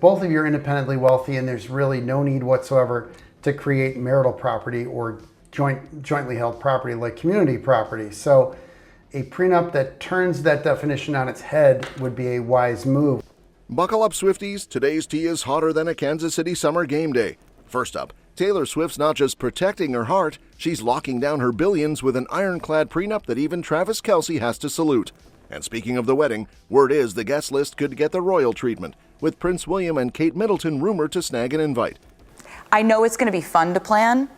Both of you are independently wealthy, and there's really no need whatsoever to create marital property or jointly held property like community property. So a prenup that turns that definition on its head would be a wise move. Buckle up, Swifties. Today's tea is hotter than a Kansas City summer game day. First up, Taylor Swift's not just protecting her heart, she's locking down her billions with an ironclad prenup that even Travis Kelce has to salute. And speaking of the wedding, word is the guest list could get the royal treatment, with Prince William and Kate Middleton rumored to snag an invite. I know it's going to be fun to plan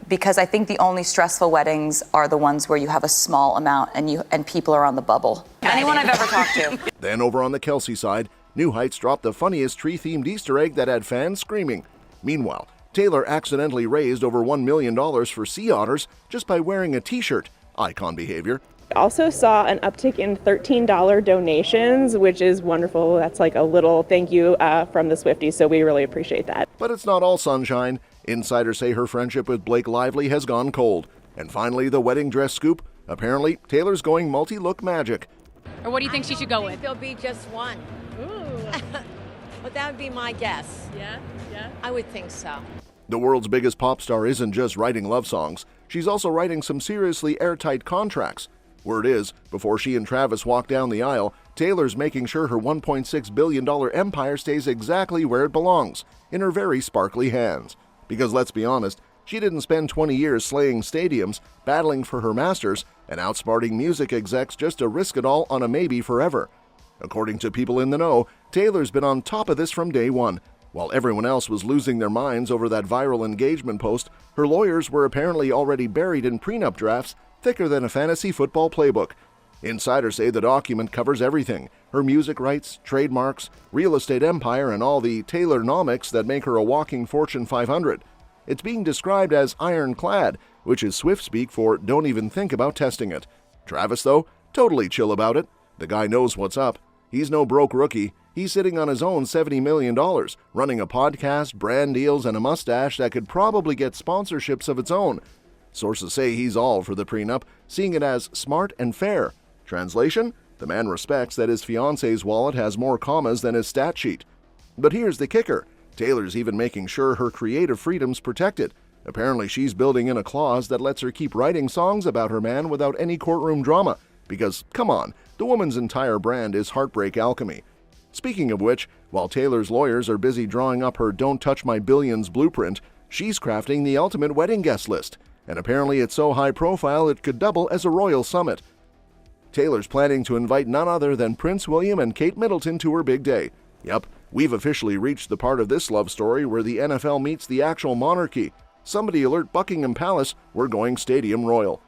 because I think the only stressful weddings are the ones where you have a small amount and people are on the bubble. Anyone I've ever talked to. Then over on the Kelce side, New Heights dropped the funniest tree-themed Easter egg that had fans screaming. Meanwhile, Taylor accidentally raised over $1 million for sea otters just by wearing a t-shirt. Icon behavior. Also saw an uptick in $13 donations, which is wonderful. That's like a little thank you from the Swifties, so we really appreciate that. But it's not all sunshine. Insiders say her friendship with Blake Lively has gone cold. And finally, the wedding dress scoop. Apparently, Taylor's going multi-look magic. Or what do you think she should go with? There'll be just one. Ooh. But that would be my guess. Yeah? I would think so. The world's biggest pop star isn't just writing love songs. She's also writing some seriously airtight contracts. Word is, before she and Travis walk down the aisle, Taylor's making sure her $1.6 billion empire stays exactly where it belongs, in her very sparkly hands. Because let's be honest, she didn't spend 20 years slaying stadiums, battling for her masters, and outsmarting music execs just to risk it all on a maybe forever. According to people in the know, Taylor's been on top of this from day one. While everyone else was losing their minds over that viral engagement post, her lawyers were apparently already buried in prenup drafts thicker than a fantasy football playbook. Insiders say the document covers everything: her music rights, trademarks, real estate empire, and all the Taylornomics that make her a walking Fortune 500. It's being described as ironclad, which is Swift speak for don't even think about testing it. Travis, though, totally chill about it. The guy knows what's up. He's no broke rookie. He's sitting on his own $70 million, running a podcast, brand deals, and a mustache that could probably get sponsorships of its own. Sources say he's all for the prenup, seeing it as smart and fair. Translation? The man respects that his fiance's wallet has more commas than his stat sheet. But here's the kicker. Taylor's even making sure her creative freedom's protected. Apparently she's building in a clause that lets her keep writing songs about her man without any courtroom drama. Because, come on, the woman's entire brand is heartbreak alchemy. Speaking of which, while Taylor's lawyers are busy drawing up her Don't Touch My Billions blueprint, she's crafting the ultimate wedding guest list. And apparently it's so high profile it could double as a royal summit. Taylor's planning to invite none other than Prince William and Kate Middleton to her big day. Yep, we've officially reached the part of this love story where the NFL meets the actual monarchy. Somebody alert Buckingham Palace, we're going Stadium Royal.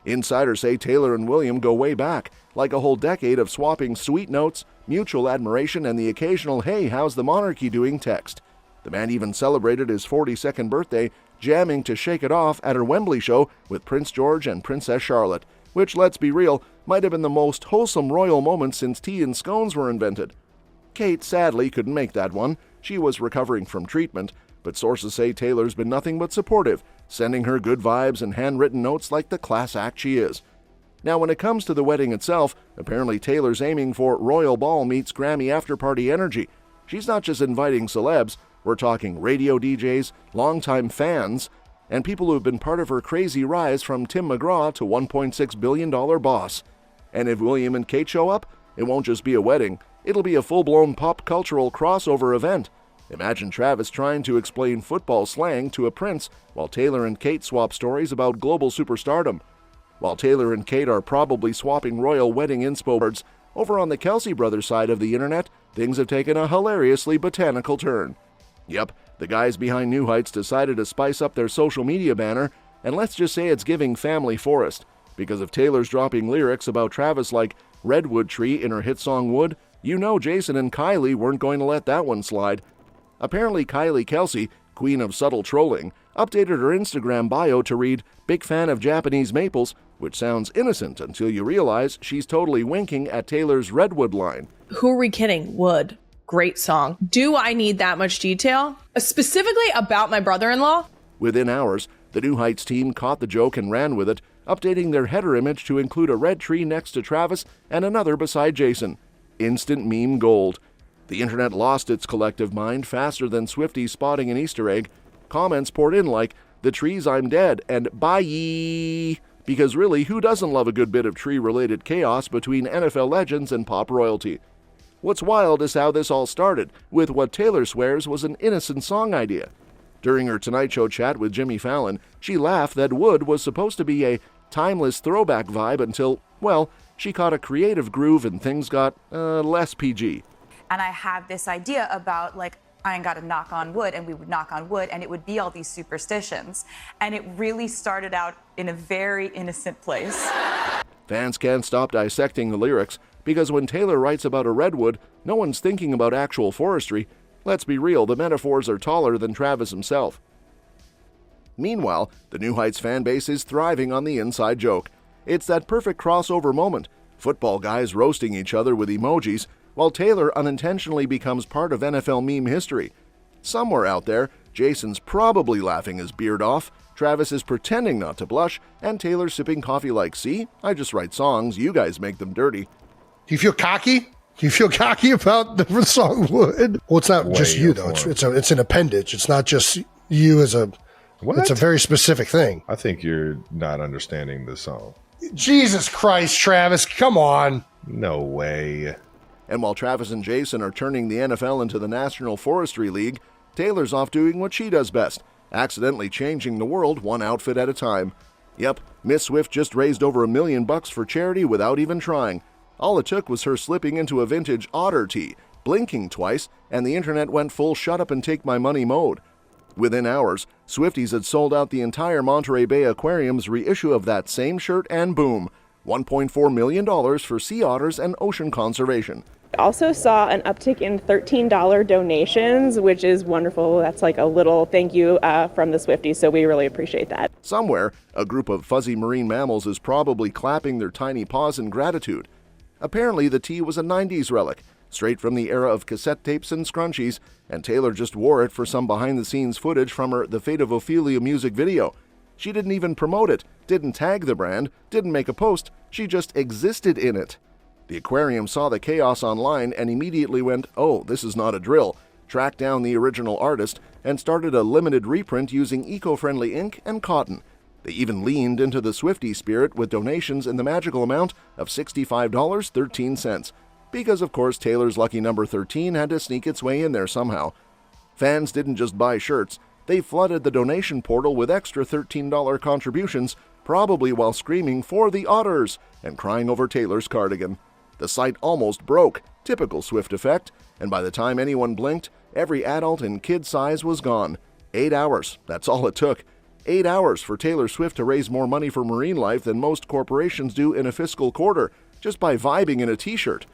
Insiders say Taylor and William go way back, like a whole decade of swapping sweet notes, mutual admiration, and the occasional "Hey, how's the monarchy doing?" text. The man even celebrated his 42nd birthday, jamming to Shake It Off at her Wembley show with Prince George and Princess Charlotte, which, let's be real, might have been the most wholesome royal moment since tea and scones were invented. Kate sadly couldn't make that one. She was recovering from treatment, but sources say Taylor's been nothing but supportive, sending her good vibes and handwritten notes like the class act she is. Now, when it comes to the wedding itself, apparently Taylor's aiming for royal ball meets Grammy after-party energy. She's not just inviting celebs. We're talking radio DJs, longtime fans, and people who have been part of her crazy rise from Tim McGraw to $1.6 billion boss. And if William and Kate show up, it won't just be a wedding. It'll be a full-blown pop cultural crossover event. Imagine Travis trying to explain football slang to a prince while Taylor and Kate swap stories about global superstardom. While Taylor and Kate are probably swapping royal wedding inspo words, over on the Kelce brothers side of the internet, things have taken a hilariously botanical turn. Yep, the guys behind New Heights decided to spice up their social media banner, and let's just say it's giving Family Forest. Because if Taylor's dropping lyrics about Travis like Redwood Tree in her hit song Wood, you know Jason and Kylie weren't going to let that one slide. Apparently Kylie Kelce, queen of subtle trolling, updated her Instagram bio to read, "Big fan of Japanese maples," which sounds innocent until you realize she's totally winking at Taylor's Redwood line. Who are we kidding? Wood. Great song. Do I need that much detail? Specifically about my brother-in-law? Within hours, the New Heights team caught the joke and ran with it, updating their header image to include a red tree next to Travis and another beside Jason. Instant meme gold. The internet lost its collective mind faster than Swifties spotting an Easter egg. Comments poured in like, "The trees, I'm dead," and "Bye." Because really, who doesn't love a good bit of tree-related chaos between NFL legends and pop royalty? What's wild is how this all started, with what Taylor swears was an innocent song idea. During her Tonight Show chat with Jimmy Fallon, she laughed that Wood was supposed to be a timeless throwback vibe until, well, she caught a creative groove and things got, less PG. And I have this idea about, like, I ain't got to knock on wood, and we would knock on wood, and it would be all these superstitions. And it really started out in a very innocent place. Fans can't stop dissecting the lyrics, because when Taylor writes about a redwood, no one's thinking about actual forestry. Let's be real, the metaphors are taller than Travis himself. Meanwhile, the New Heights fan base is thriving on the inside joke. It's that perfect crossover moment. Football guys roasting each other with emojis, while Taylor unintentionally becomes part of NFL meme history. Somewhere out there, Jason's probably laughing his beard off, Travis is pretending not to blush, and Taylor's sipping coffee like, "See, I just write songs, you guys make them dirty." Do you feel cocky? Do you feel cocky about the song Wood? Well, it's not just you, though. It's an appendage. It's not just you as a... What? It's a very specific thing. I think you're not understanding the song. Jesus Christ, Travis, come on. No way. And while Travis and Jason are turning the NFL into the National Forestry League, Taylor's off doing what she does best, accidentally changing the world one outfit at a time. Yep, Miss Swift just raised over $1 million for charity without even trying. All it took was her slipping into a vintage otter tee, blinking twice, and the internet went full shut up and take my money mode. Within hours, Swifties had sold out the entire Monterey Bay Aquarium's reissue of that same shirt, and boom, $1.4 million for sea otters and ocean conservation. Also saw an uptick in $13 donations, which is wonderful. That's like a little thank you from the Swifties, so we really appreciate that. Somewhere, a group of fuzzy marine mammals is probably clapping their tiny paws in gratitude. Apparently, the tee was a 90s relic, straight from the era of cassette tapes and scrunchies, and Taylor just wore it for some behind-the-scenes footage from her The Fate of Ophelia music video. She didn't even promote it, didn't tag the brand, didn't make a post, she just existed in it. The aquarium saw the chaos online and immediately went, "Oh, this is not a drill," tracked down the original artist, and started a limited reprint using eco-friendly ink and cotton. They even leaned into the Swiftie spirit with donations in the magical amount of $65.13. Because, of course, Taylor's lucky number 13 had to sneak its way in there somehow. Fans didn't just buy shirts, they flooded the donation portal with extra $13 contributions, probably while screaming for the otters and crying over Taylor's cardigan. The site almost broke, typical Swift effect, and by the time anyone blinked, every adult in kid size was gone. 8 hours, that's all it took. 8 hours for Taylor Swift to raise more money for marine life than most corporations do in a fiscal quarter, just by vibing in a t-shirt.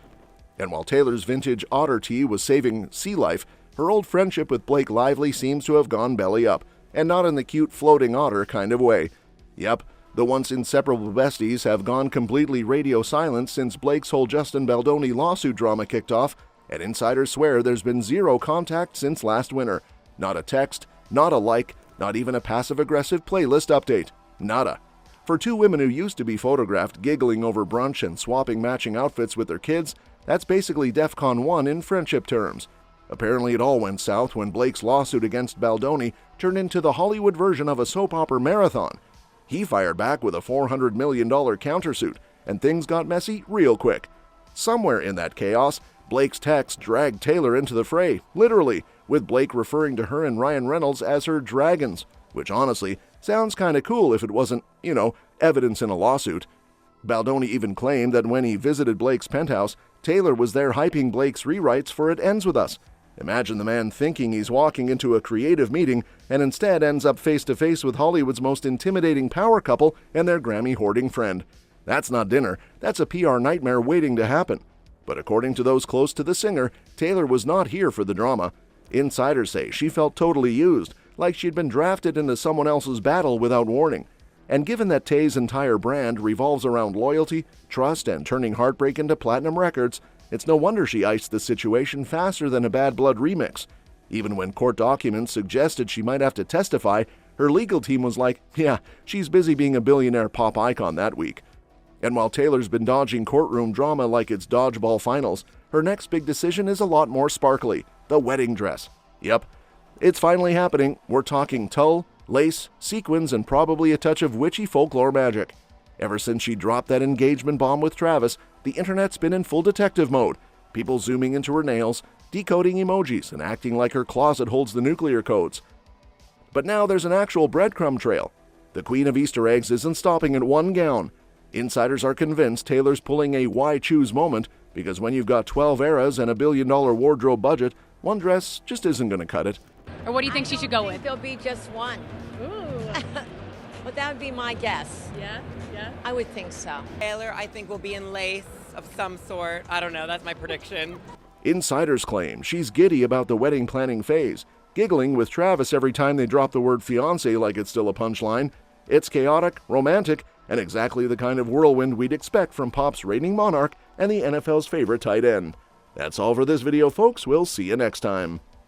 And while Taylor's vintage otter tee was saving sea life, her old friendship with Blake Lively seems to have gone belly up, and not in the cute floating otter kind of way. Yep, the once inseparable besties have gone completely radio silent since Blake's whole Justin Baldoni lawsuit drama kicked off, and insiders swear there's been zero contact since last winter. Not a text, not a like, not even a passive-aggressive playlist update. Nada. For two women who used to be photographed giggling over brunch and swapping matching outfits with their kids, that's basically DEFCON 1 in friendship terms. Apparently it all went south when Blake's lawsuit against Baldoni turned into the Hollywood version of a soap opera marathon. He fired back with a $400 million countersuit, and things got messy real quick. Somewhere in that chaos, Blake's text dragged Taylor into the fray, literally, with Blake referring to her and Ryan Reynolds as her dragons, which honestly sounds kinda cool if it wasn't, evidence in a lawsuit. Baldoni even claimed that when he visited Blake's penthouse, Taylor was there hyping Blake's rewrites for It Ends With Us. Imagine the man thinking he's walking into a creative meeting and instead ends up face-to-face with Hollywood's most intimidating power couple and their Grammy-hoarding friend. That's not dinner, that's a PR nightmare waiting to happen. But according to those close to the singer, Taylor was not here for the drama. Insiders say she felt totally used, like she'd been drafted into someone else's battle without warning. And given that Tay's entire brand revolves around loyalty, trust, and turning heartbreak into platinum records, it's no wonder she iced the situation faster than a Bad Blood remix. Even when court documents suggested she might have to testify, her legal team was like, yeah, she's busy being a billionaire pop icon that week. And while Taylor's been dodging courtroom drama like it's dodgeball finals, her next big decision is a lot more sparkly: the wedding dress. Yep, it's finally happening. We're talking tulle, lace, sequins, and probably a touch of witchy folklore magic. Ever since she dropped that engagement bomb with Travis, the internet's been in full detective mode. People zooming into her nails, decoding emojis, and acting like her closet holds the nuclear codes. But now there's an actual breadcrumb trail. The queen of Easter eggs isn't stopping at one gown. Insiders are convinced Taylor's pulling a why choose moment, because when you've got 12 eras and $1 billion wardrobe budget, one dress just isn't going to cut it. Or what do you think she should go I with? think there'll be just one. Ooh. But that would be my guess. Yeah, yeah. I would think so. Taylor, I think, will be in lace of some sort. I don't know. That's my prediction. Insiders claim she's giddy about the wedding planning phase, giggling with Travis every time they drop the word fiancé like it's still a punchline. It's chaotic, romantic, and exactly the kind of whirlwind we'd expect from Pop's reigning monarch and the NFL's favorite tight end. That's all for this video, folks. We'll see you next time.